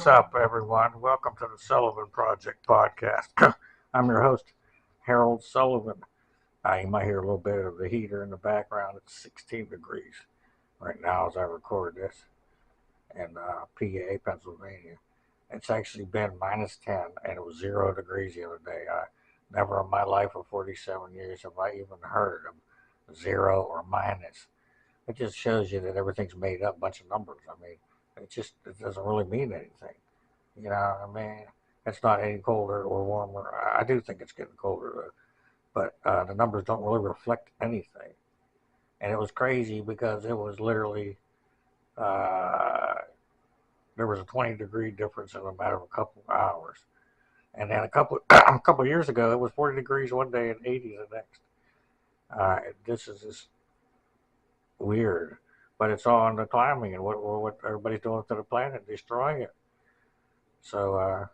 What's up, everyone? Welcome to the Sullivan Project podcast. I'm your host, Harold Sullivan. You might hear a little bit of the heater in the background. It's 16 degrees right now as I record this in PA, Pennsylvania. It's actually been minus 10, and it was 0 degrees the other day. Never in my life of 47 years have I even heard of zero or minus. It just shows you that everything's made up, a bunch of numbers. It doesn't really mean anything. You know, it's not any colder or warmer. I do think it's getting colder, though, but the numbers don't really reflect anything. And it was crazy because it was literally uh, there was a 20-degree difference in a matter of a couple of hours. And then a couple of years ago, it was 40 degrees one day and 80 the next. This is just weird, but it's all on the climbing and what everybody's doing to the planet, destroying it. So,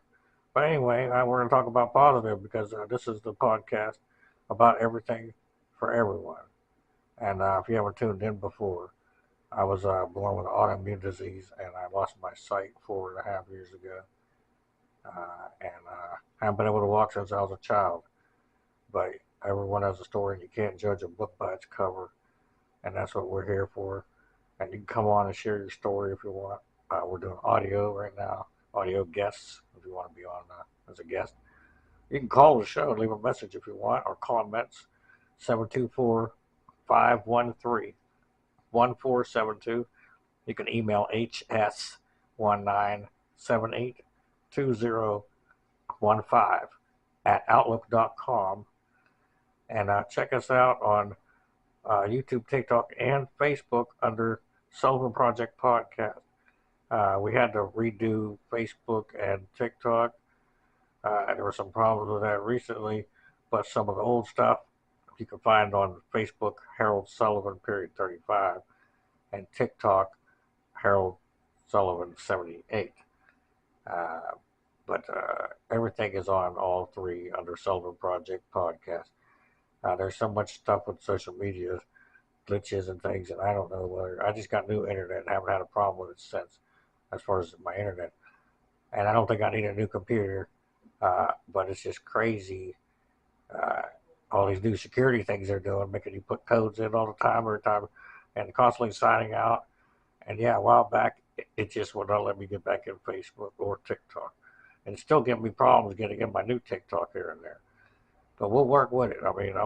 but anyway, we're going to talk about positive because this is the podcast about everything for everyone. And if you haven't tuned in before, I was born with an autoimmune disease and I lost my sight 4.5 years ago. And I haven't been able to walk since I was a child. But everyone has a story and you can't judge a book by its cover. And that's what we're here for. And you can come on and share your story if you want. We're doing audio right now, audio guests if you want to be on as a guest. You can call the show and leave a message if you want, or comments 724-513-1472. You can email hs19782015 at outlook.com. And check us out on YouTube, TikTok, and Facebook under Sullivan Project Podcast. We had to redo Facebook and TikTok. There were some problems with that recently, but some of the old stuff you can find on Facebook, Harold Sullivan, period 35, and TikTok, Harold Sullivan 78. But everything is on all three under Sullivan Project Podcast. There's so much stuff with social media glitches and things, and I don't know whether I just got new internet and haven't had a problem with it since, as far as my internet. And I don't think I need a new computer, but it's just crazy. All these new security things they're doing, making you put codes in all the time, every time, and constantly signing out. And yeah, a while back, it just would not let me get back in Facebook or TikTok. And it's still giving me problems getting in my new TikTok here and there. But we'll work with it. I mean, I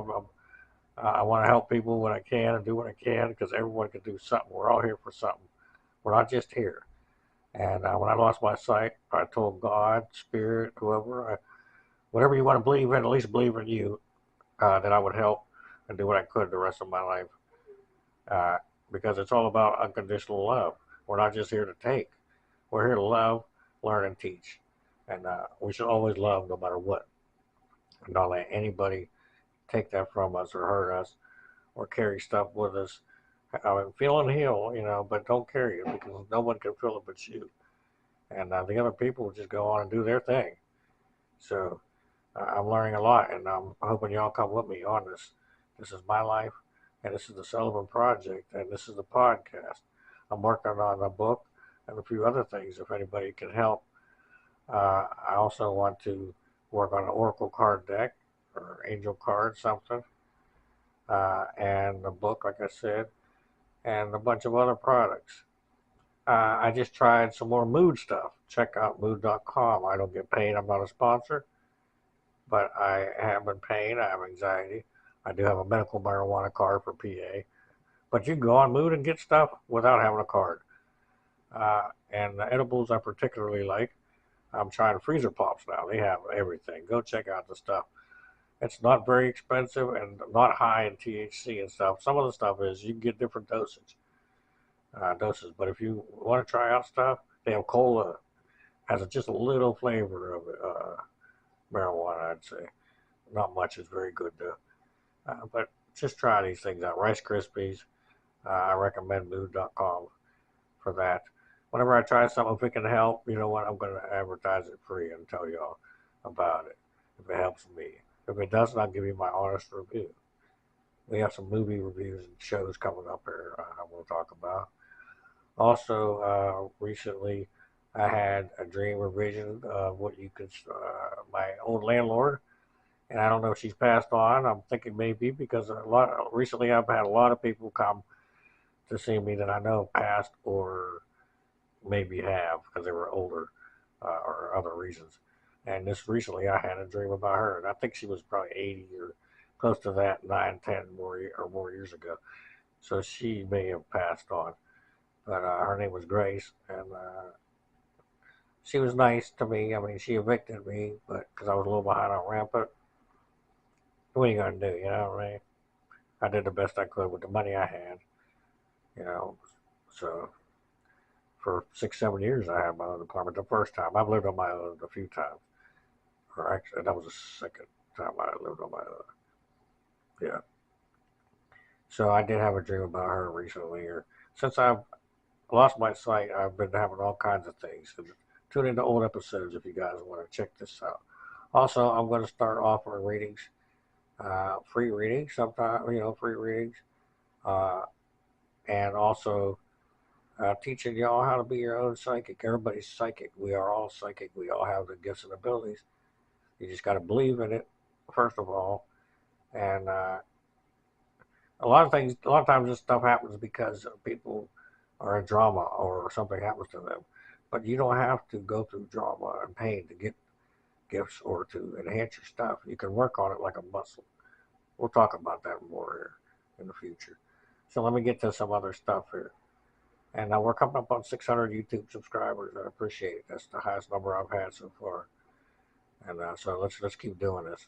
want to help people when I can and do what I can because everyone can do something. We're all here for something. We're not just here. And when I lost my sight, I told God, Spirit, whatever you want to believe in, at least believe in you, that I would help and do what I could the rest of my life. Because it's all about unconditional love. We're not just here to take. We're here to love, learn, and teach. And we should always love no matter what. And not let anybody take that from us or hurt us or carry stuff with us. I mean, feel and heal, but don't carry it because no one can feel it but you. And the other people will just go on and do their thing. So I'm learning a lot, and I'm hoping y'all come with me on this. This is my life, and this is the Sullivan Project, and this is the podcast. I'm working on a book and a few other things if anybody can help. I also want to work on an Oracle card deck or Angel card, something. And a book, like I said, and a bunch of other products. I just tried some more mood stuff. Check out mood.com. I don't get paid. I'm not a sponsor, but I have been pain. I have anxiety. I do have a medical marijuana card for PA. But you can go on Mood and get stuff without having a card. And the edibles I particularly like. I'm trying freezer pops now. They have everything. Go check out the stuff. It's not very expensive and not high in THC and stuff. Some of the stuff is you can get different doses. But if you want to try out stuff, they have cola. Has just a little flavor of marijuana, I'd say. Not much. It's very good though. But just try these things out. Rice Krispies. I recommend mood.com for that. Whenever I try something, if it can help, you know what, I'm going to advertise it free and tell y'all about it if it helps me. If it doesn't, I'll give you my honest review. We have some movie reviews and shows coming up here we'll talk about. Also, recently, I had a dream or vision of what you could, my old landlord, and I don't know if she's passed on. I'm thinking maybe because recently I've had a lot of people come to see me that I know passed or maybe have because they were older or other reasons. And this recently I had a dream about her, and I think she was probably 80 or close to that, 9, 10 more years ago. So she may have passed on, but her name was Grace, and she was nice to me. I mean, she evicted me, but because I was a little behind on rent. But what are you gonna do? You know what I mean? I did the best I could with the money I had. You know, so for 6, 7 years I had my own apartment. The first time I've lived on my own a few times, or actually that was the second time I lived on my own. Yeah. So I did have a dream about her recently. Or since I've lost my sight, I've been having all kinds of things. So tune into old episodes if you guys want to check this out. Also, I'm going to start offering readings, free readings, sometimes, free readings, uh, and also teaching y'all how to be your own psychic. Everybody's psychic. We are all psychic. We all have the gifts and abilities. You just got to believe in it, first of all. And a lot of times this stuff happens because people are in drama or something happens to them. But you don't have to go through drama and pain to get gifts or to enhance your stuff. You can work on it like a muscle. We'll talk about that more here in the future. So let me get to some other stuff here. And now we're coming up on 600 YouTube subscribers. I appreciate it. That's the highest number I've had so far. And so let's keep doing this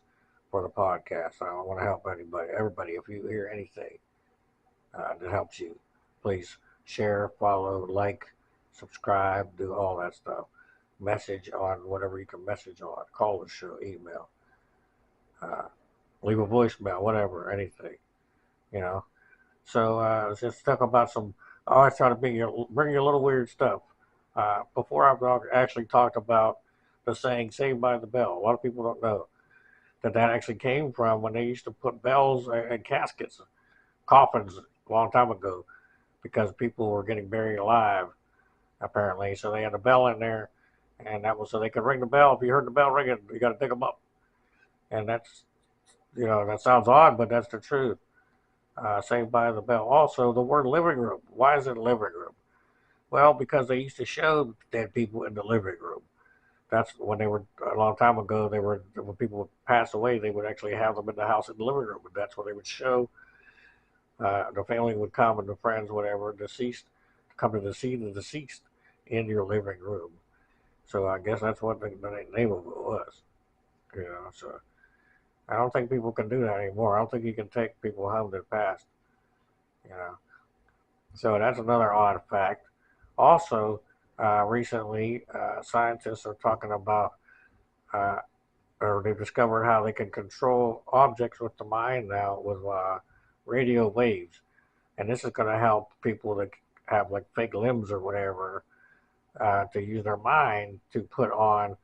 for the podcast. I want to help everybody. If you hear anything that helps you, please share, follow, like, subscribe, do all that stuff. Message on whatever you can message on. Call the show, email, uh, leave a voicemail, whatever, anything. You know. So just talk about some. I always try to bring you a little weird stuff. Before I've actually talked about the saying "Saved by the Bell." A lot of people don't know that actually came from when they used to put bells and caskets, coffins a long time ago, because people were getting buried alive apparently. So they had a bell in there, and that was so they could ring the bell. If you heard the bell ringing, you got to pick them up, and that's that sounds odd, but that's the truth. Saved by the Bell. Also, the word living room. Why is it living room? Well, because they used to show dead people in the living room. That's when they were a long time ago. They were when people would pass away, they would actually have them in the house in the living room, and that's where they would show. The family would come and the friends, whatever, deceased, come to see the deceased in your living room. So I guess that's what the name of it was. So I don't think people can do that anymore. I don't think you can take people home that passed. You know, so that's another odd fact. Also, recently, scientists are talking about, uh, or they've discovered how they can control objects with the mind now with radio waves, and this is going to help people that have like fake limbs or whatever to use their mind to put on.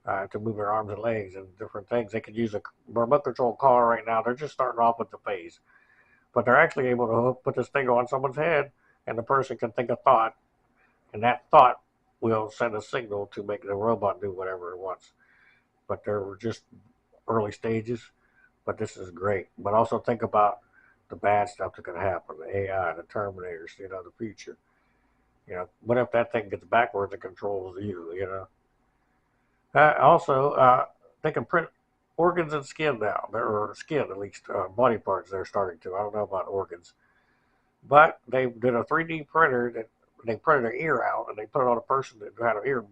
To move their arms and legs and different things. They could use a remote control car right now. They're just starting off with the phase, but they're actually able to put this thing on someone's head, and the person can think a thought, and that thought will send a signal to make the robot do whatever it wants. But they're just early stages, but this is great. But also think about the bad stuff that could happen, the AI, the Terminators, the future. What if that thing gets backwards and controls you. Also, they can print organs and skin now, or skin at least, body parts they're starting to. I don't know about organs. But they did a 3D printer that they printed an ear out and they put it on a person that had an ear,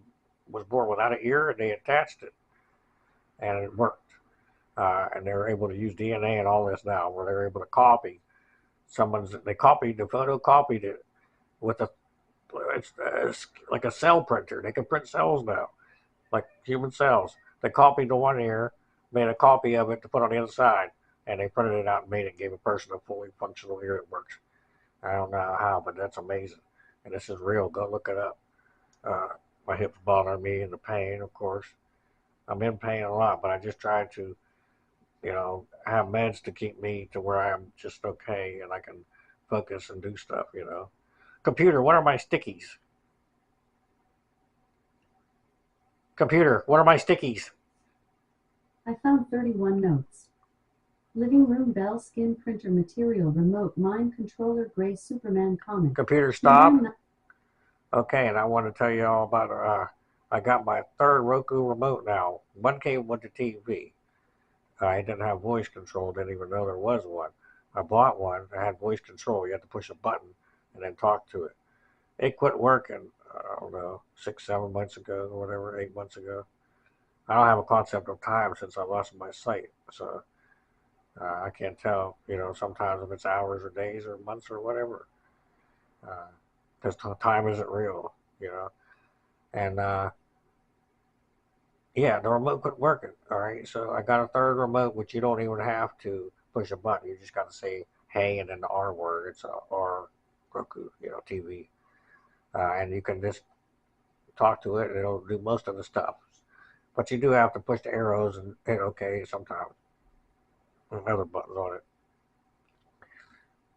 was born without an ear, and they attached it and it worked. And they're able to use DNA and all this now, where they're able to copy they photocopied it with it's like a cell printer. They can print cells now, like human cells. They copied the one ear, made a copy of it to put on the other side, and they printed it out and made it, gave a person a fully functional ear that works. I don't know how, but that's amazing. And this is real. Go look it up. Uh, my hips bother me and the pain, of course. I'm in pain a lot, but I just try to, have meds to keep me to where I'm just okay and I can focus and do stuff. Computer, what are my stickies? Computer, what are my stickies? I found 31 notes. Living room bell skin printer material remote mind controller gray Superman comic. Computer, stop. Human. Okay, and I want to tell you all about I got my third Roku remote now. One came with the TV. I didn't have voice control, didn't even know there was one. I bought one that had voice control. You had to push a button and then talk to it. It quit working, I don't know, 6, 7 months ago or whatever, 8 months ago. I don't have a concept of time since I lost my sight. So I can't tell, sometimes if it's hours or days or months or whatever. Because time isn't real, you know. And yeah, the remote quit working. All right, so I got a third remote, which you don't even have to push a button. You just got to say "Hey" and then the R word. It's a R Roku, TV, and you can just talk to it, and it'll do most of the stuff. But you do have to push the arrows and hit OK sometimes, and other buttons on it.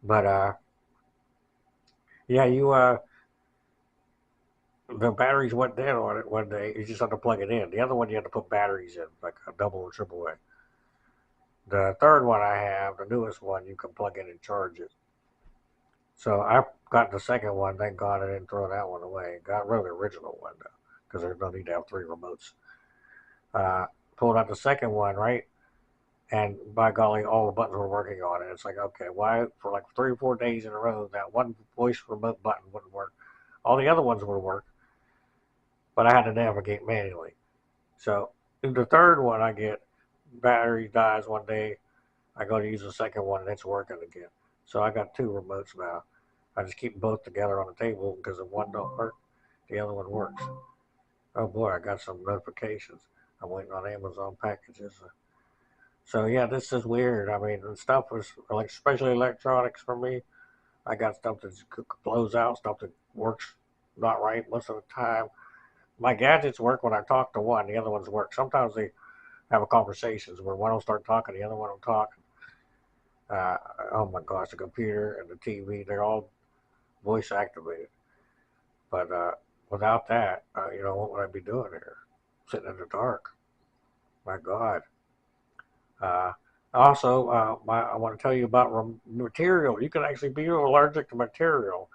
But yeah, the batteries went dead on it one day. You just have to plug it in. The other one you have to put batteries in, like a double or triple A. The third one I have, the newest one, you can plug in and charge it. So I got the second one. Thank God I didn't throw that one away. Got rid of the original one though, because there's no need to have three remotes. Uh, Pulled out the second one, right? And by golly, all the buttons were working on it. It's like, okay, why for like 3 or 4 days in a row that one voice remote button wouldn't work? All the other ones would work, but I had to navigate manually. So the third one I get, battery dies one day. I go to use the second one and it's working again. So I got two remotes now. I just keep them both together on the table because if one don't work, the other one works. Oh boy, I got some notifications. I'm waiting on Amazon packages. So yeah, this is weird. I mean, the stuff was like, especially electronics for me. I got stuff that blows out, stuff that works not right most of the time. My gadgets work when I talk to one, the other ones work. Sometimes they have a conversations where one will start talking, the other one will talk. Uh, oh my gosh, the computer and the TV—they're all voice activated. But without that, what would I be doing here? Sitting in the dark. My God. Uh, Also, I want to tell you about material. You can actually be allergic to material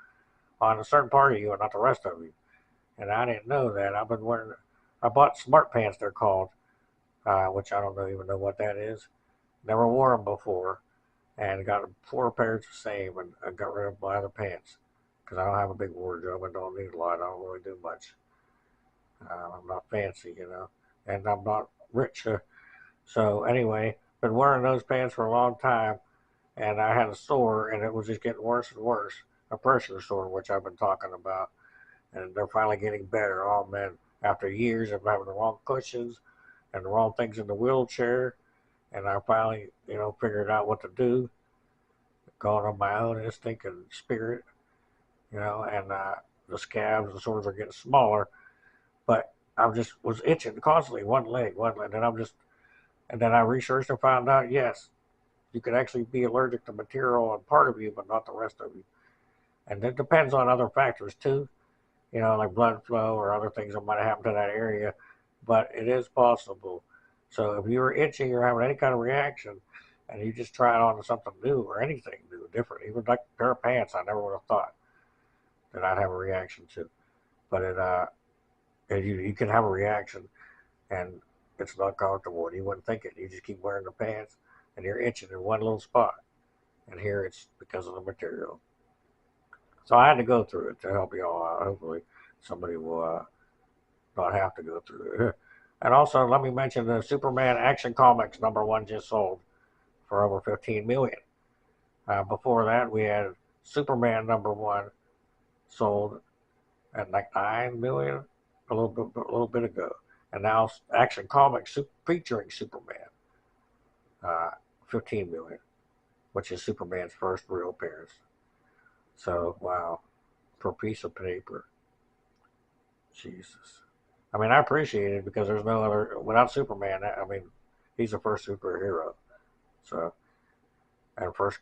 on a certain part of you and not the rest of you. And I didn't know that. I've been wearing. I bought smart pants. They're called, which I don't even know what that is. Never wore them before, and got 4 pairs the same, and I got rid of my other pants because I don't have a big wardrobe. I don't need a lot. I don't really do much. I'm not fancy, and I'm not rich. So anyway, been wearing those pants for a long time, and I had a sore, and it was just getting worse and worse. A pressure sore, which I've been talking about, and they're finally getting better. Oh man, after years of having the wrong cushions and the wrong things in the wheelchair, and I finally, figured out what to do, going on my own instinct and spirit, and the scabs and sores are getting smaller, but I just was itching constantly, one leg, and then I researched and found out, yes, you could actually be allergic to material on part of you, but not the rest of you. And it depends on other factors too, like blood flow or other things that might have happened to that area. But it is possible. So if you're itching or having any kind of reaction, and you just try it on to something new or anything new, different, even like a pair of pants, I never would have thought that I'd have a reaction to. But you can have a reaction, and it's not comfortable, and you wouldn't think it. You just keep wearing the pants, and you're itching in one little spot, and here it's because of the material. So I had to go through it to help you all out. Hopefully, somebody will not have to go through it. And also, let me mention the Superman Action Comics #1 just sold for over 15 million. Before that, we had Superman #1 sold at like 9 million a little bit ago, and now Action Comics featuring Superman, uh, 15 million, which is Superman's first real appearance. So wow, for a piece of paper, Jesus. I mean, I appreciate it because there's no other without Superman. I mean, he's the first superhero. So and first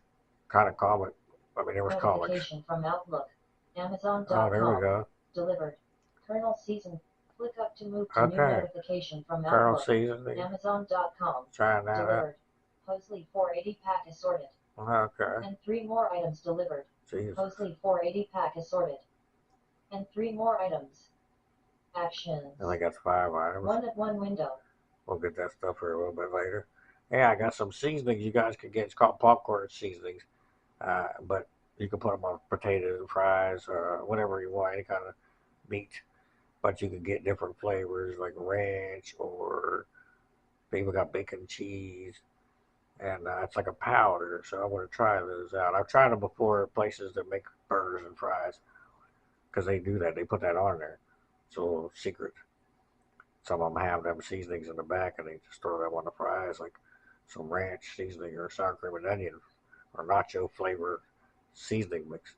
kind of comic. I mean, there was comics. Notification from Outlook. Oh, there we Amazon.com. go. Delivered. Colonel Season Click up to move to new Okay. notification from Colonel Outlook. Seasoning. Amazon.com. Trying that out. Delivered. Posley 480 pack assorted. Okay. And 3 more items delivered. Jesus. Posley 480 pack assorted. And 3 more items. Actions. I think that's 5 items. 1 at 1 window. We'll get that stuff here a little bit later. Yeah, I got some seasonings you guys can get. It's called popcorn seasonings. But you can put them on potatoes, fries, whatever you want, any kind of meat. But you can get different flavors like ranch, or people got bacon cheese. And it's like a powder, so I want to try those out. I've tried them before at places that make burgers and fries, because they do that. They put that on there. It's a little secret. Some of them have them seasonings in the back, and they just throw them on the fries, like some ranch seasoning or sour cream and onion or nacho flavor seasoning mix.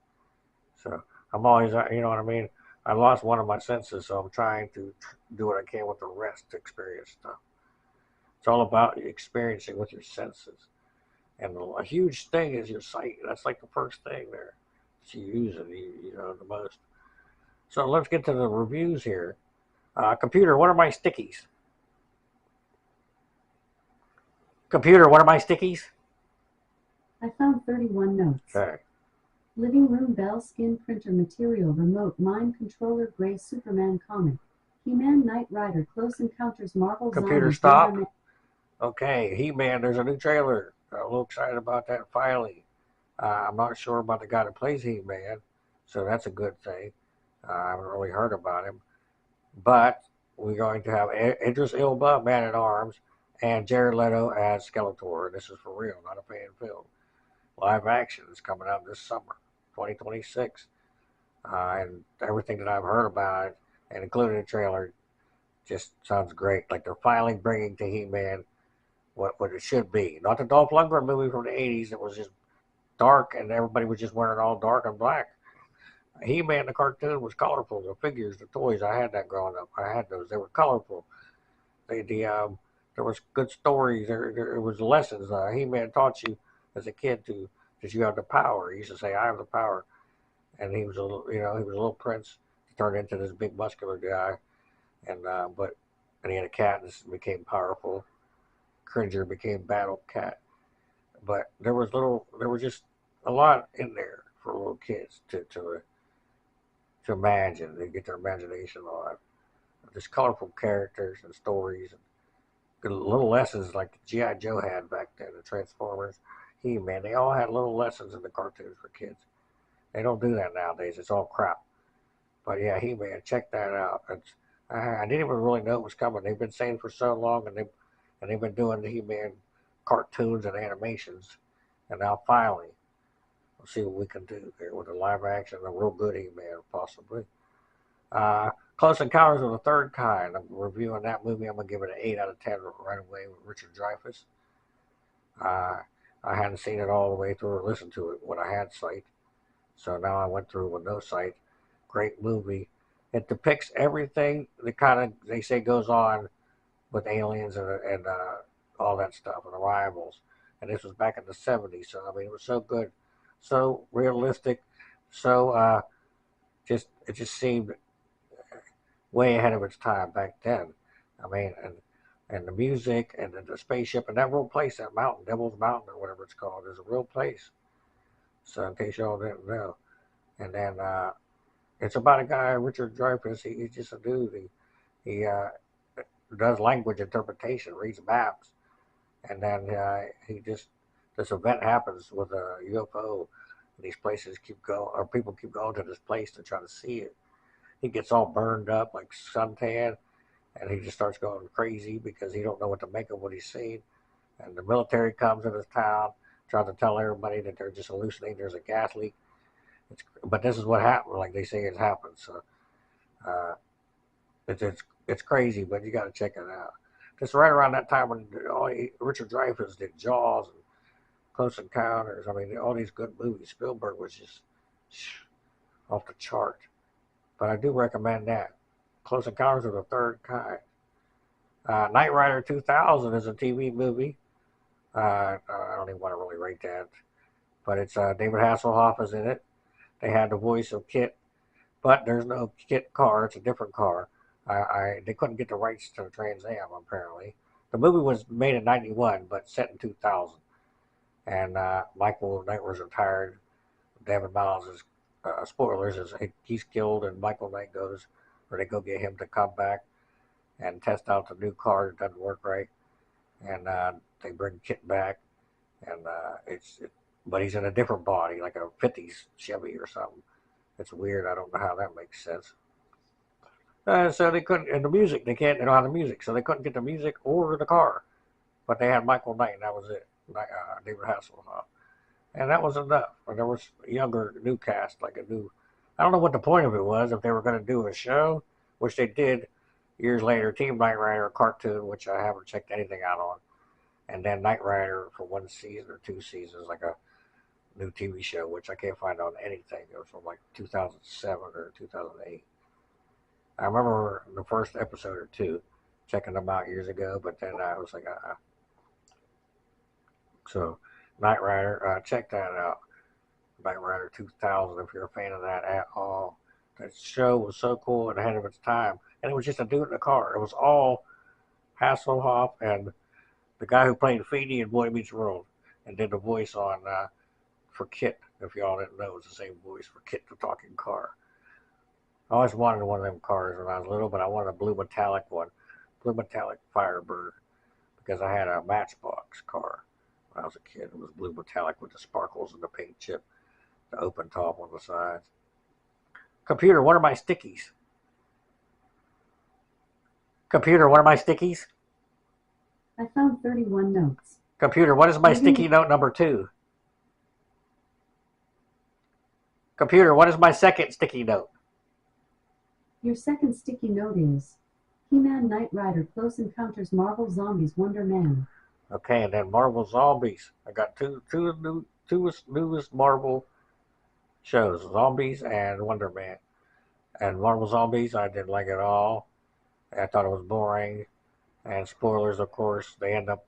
So I'm always, you know what I mean? I lost one of my senses, so I'm trying to do what I can with the rest to experience stuff. It's all about experiencing with your senses. And a huge thing is your sight. That's like the first thing there that you use it, you know, the most. So let's get to the reviews here. Computer, what are my stickies? Computer, what are my stickies? I found 31 notes. Okay. Living room Bell skin printer material remote mind controller gray Superman comic. He-Man Knight Rider Close Encounters Marvel Computer, Zombies stop. Okay, He-Man, there's a new trailer. I'm a little excited about that finally. I'm not sure about the guy that plays He-Man, so that's a good thing. I haven't really heard about him. But we're going to have Idris Elba, Man at Arms, and Jared Leto as Skeletor. This is for real, not a fan film. Live action is coming out this summer, 2026. And everything that I've heard about it, and including the trailer, just sounds great. Like they're finally bringing to He-Man what it should be. Not the Dolph Lundgren movie from the 80s that was just dark and everybody was just wearing all dark and black. He-Man, the cartoon, was colorful. The figures, the toys, I had that growing up. I had those. They were colorful. There was good stories. There was lessons. He-Man taught you as a kid that you have the power. He used to say, "I have the power," and he was he was a little prince. He turned into this big muscular guy, and he had a cat and became powerful. Cringer became Battle Cat. But there was just a lot in there for little kids to imagine. They get their imagination on. Just colorful characters and stories and good little lessons like G.I. Joe had back then, the Transformers, He-Man. They all had little lessons in the cartoons for kids. They don't do that nowadays. It's all crap. But yeah, He-Man, check that out. I didn't even really know it was coming. They've been saying for so long, and they've been doing the He-Man cartoons and animations, and now finally, we'll see what we can do here with a live action, a real good He-Man, possibly. Close Encounters of the Third Kind. I'm reviewing that movie. I'm gonna give it an 8 out of 10 right away with Richard Dreyfuss. I hadn't seen it all the way through or listened to it when I had sight, so now I went through with no sight. Great movie. It depicts everything that kind of they say goes on with aliens and all that stuff and arrivals. And this was back in the 70s, so I mean it was so good, so realistic, so it just seemed way ahead of its time back then. I mean, and the music and the spaceship and that real place, that mountain, Devil's Mountain or whatever it's called, is a real place. So in case y'all didn't know, and then it's about a guy, Richard Dreyfuss. He's just a dude. He does language interpretation, reads maps, and then this event happens with a UFO. And these places keep going, or people keep going to this place to try to see it. He gets all burned up like suntan, and he just starts going crazy because he don't know what to make of what he's seen. And the military comes in his town, tries to tell everybody that they're just hallucinating. There's a gas leak. But this is what happened, like they say it happened. So uh, it's crazy, but you got to check it out. It's right around that time when Richard Dreyfuss did Jaws and Close Encounters. I mean, all these good movies. Spielberg was just off the chart. But I do recommend that. Close Encounters of the Third Kind. Knight Rider 2000 is a TV movie. I don't even want to really rate that. But it's David Hasselhoff is in it. They had the voice of Kit, but there's no Kit car. It's a different car. They couldn't get the rights to Trans Am apparently. The movie was made in '91, but set in 2000. And Michael Knight was retired. David Miles is spoilers is he's killed, and Michael Knight goes, or they go get him to come back and test out the new car that doesn't work right, and they bring Kit back, and but he's in a different body, like a '50s Chevy or something. It's weird. I don't know how that makes sense. So they couldn't, and the music, they don't have the music, so they couldn't get the music or the car. But they had Michael Knight, and that was it. David Hasselhoff. And that was enough. And there was a younger, new cast, like a new, I don't know what the point of it was, if they were going to do a show, which they did years later, Team Knight Rider cartoon, which I haven't checked anything out on. And then Knight Rider for 1 season or 2 seasons, like a new TV show, which I can't find on anything. It was from like 2007 or 2008. I remember the first episode or two, checking them out years ago, but then I was like, So, Knight Rider, check that out. Knight Rider 2000, if you're a fan of that at all. That show was so cool and ahead of its time. And it was just a dude in a car. It was all Hasselhoff and the guy who played Feeny in Boy Meets World and did the voice on for Kit. If y'all didn't know, it was the same voice for Kit the talking car. I always wanted one of them cars when I was little, but I wanted a blue metallic one. Blue metallic Firebird. Because I had a Matchbox car when I was a kid. It was blue metallic with the sparkles and the paint chip, the open top on the sides. Computer, what are my stickies? Computer, what are my stickies? I found 31 notes. Computer, what is my sticky note number 2? Computer, what is my second sticky note? Your second sticky note is He-Man, Knight Rider, Close Encounters, Marvel Zombies, Wonder Man. Okay, and then Marvel Zombies. I got two newest Marvel shows, Zombies and Wonder Man. And Marvel Zombies, I didn't like it at all. I thought it was boring. And spoilers, of course, they end up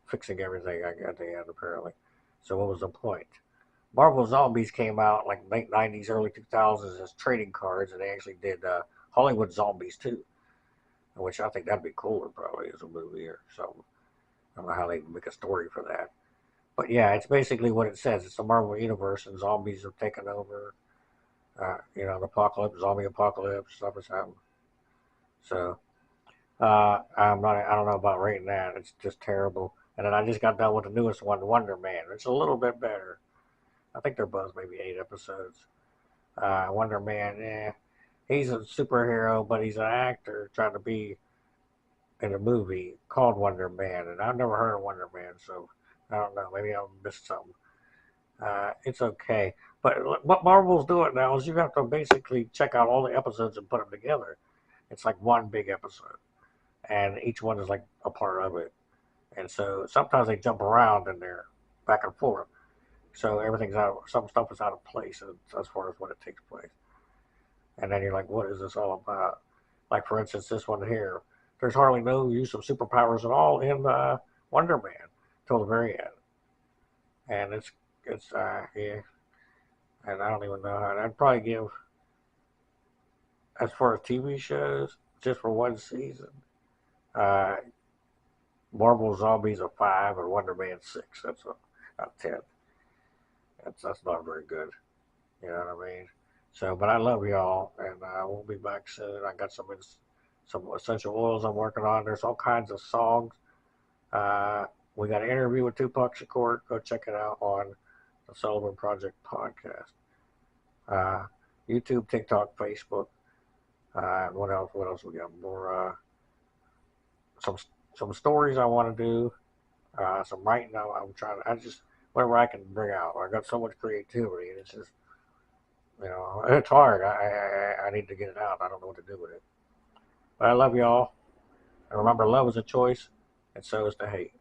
fixing everything at the end, apparently. So what was the point? Marvel Zombies came out like late 90s, early 2000s as trading cards, and they actually did Hollywood Zombies too, which I think that'd be cooler probably as a movie or something. I don't know how they can make a story for that. But yeah, it's basically what it says. It's the Marvel Universe, and zombies have taken over. The apocalypse, zombie apocalypse, stuff is happening. So I don't know about rating that. It's just terrible. And then I just got done with the newest one, Wonder Man. It's a little bit better. I think they're both maybe 8 episodes. Wonder Man, he's a superhero, but he's an actor trying to be in a movie called Wonder Man, and I've never heard of Wonder Man, so I don't know. Maybe I missed something. It's okay. But what Marvel's doing now is you have to basically check out all the episodes and put them together. It's like one big episode, and each one is like a part of it. And so sometimes they jump around in there, back and forth. So everything's out. Some stuff is out of place as far as when it takes place. And then you're like, what is this all about? Like for instance, this one here. There's hardly no use of superpowers at all in Wonder Man till the very end. And it's yeah. And I don't even know how. I'd probably give, as far as TV shows, just for 1 season, uh, Marvel Zombies a 5 and Wonder Man 6. That's a 10. That's not very good. You know what I mean? So, but I love y'all, and we'll be back soon. I got some essential oils I'm working on. There's all kinds of songs. We got an interview with Tupac Shakur. Go check it out on the Sullivan Project podcast. YouTube, TikTok, Facebook. What else? What else we got? More some stories I want to do. Some writing. I'm trying. I just whatever I can bring out. I got so much creativity, and it's just it's hard. I need to get it out. I don't know what to do with it. But I love y'all. And remember, love is a choice, and so is the hate.